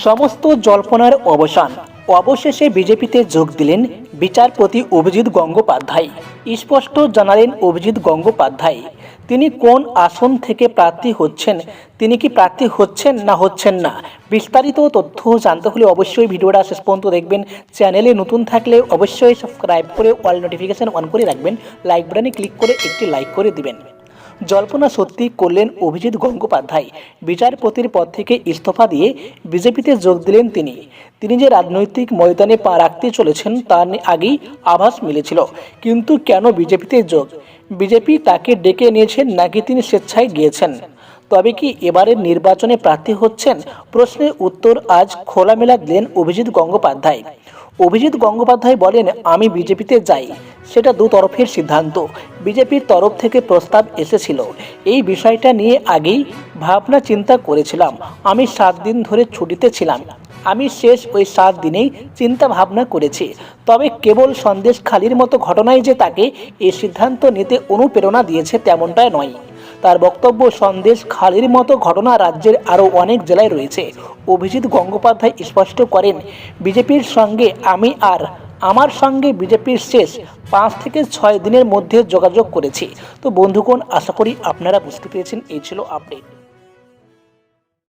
সমস্ত জল্পনার অবসান, অবশেষে বিজেপিতে যোগ দিলেন বিচারপতি অভিজিৎ গঙ্গোপাধ্যায়। স্পষ্ট জানালেন অভিজিৎ গঙ্গোপাধ্যায় তিনি কোন আসন থেকে প্রার্থী হচ্ছেন, তিনি কি প্রার্থী হচ্ছেন না হচ্ছেন না। বিস্তারিত তথ্য জানতে হলে অবশ্যই ভিডিওটা শেষ পর্যন্ত দেখবেন। চ্যানেলে নতুন থাকলে অবশ্যই সাবস্ক্রাইব করে অল নোটিফিকেশন অন করে রাখবেন। লাইক বাটনে ক্লিক করে একটি লাইক করে দিবেন। জল্পনা সত্যি করলেন অভিজিৎ গঙ্গোপাধ্যায়। বিচারপতির পদ থেকে ইস্তফা দিয়ে বিজেপিতে যোগ দিলেন তিনি যে রাজনৈতিক ময়দানে পা রাখতে চলেছেন তার আগেই আভাস মিলেছিল। কিন্তু কেন বিজেপিতে যোগ? বিজেপি তাকে ডেকে নিয়েছেন নাকি তিনি স্বেচ্ছায় গিয়েছেন? তবে কি এবারের নির্বাচনে প্রার্থী হচ্ছেন? প্রশ্নের উত্তর আজ খোলামেলা দিলেন অভিজিৎ গঙ্গোপাধ্যায়। অভিজিৎ গঙ্গোপাধ্যায় বলেন, আমি বিজেপিতে যাই সেটা দুতরফের সিদ্ধান্ত। বিজেপির তরফ থেকে প্রস্তাব এসেছিল। এই বিষয়টা নিয়ে আগেই ভাবনা চিন্তা করেছিলাম। আমি 7 দিন ধরে ছুটিতে ছিলাম। আমি শেষ ওই 7 দিনেই চিন্তা ভাবনা করেছি। তবে কেবল সন্দেশখালির মতো ঘটনাই যে তাকে এই সিদ্ধান্ত নিতে অনুপ্রেরণা দিয়েছে তেমনটা নয়। তার বক্তব্য, সন্দেশখালির মতো ঘটনা রাজ্যের আরও অনেক জেলায় রয়েছে। অভিজিৎ গঙ্গোপাধ্যায় স্পষ্ট করেন, বিজেপির সঙ্গে আমার সঙ্গে বিজেপির শেষ 5 থেকে 6 দিনের মধ্যে যোগাযোগ করেছি। তো বন্ধুগণ, আশা করি আপনারা বুঝতে পেরেছেন। এই ছিল আপডেট।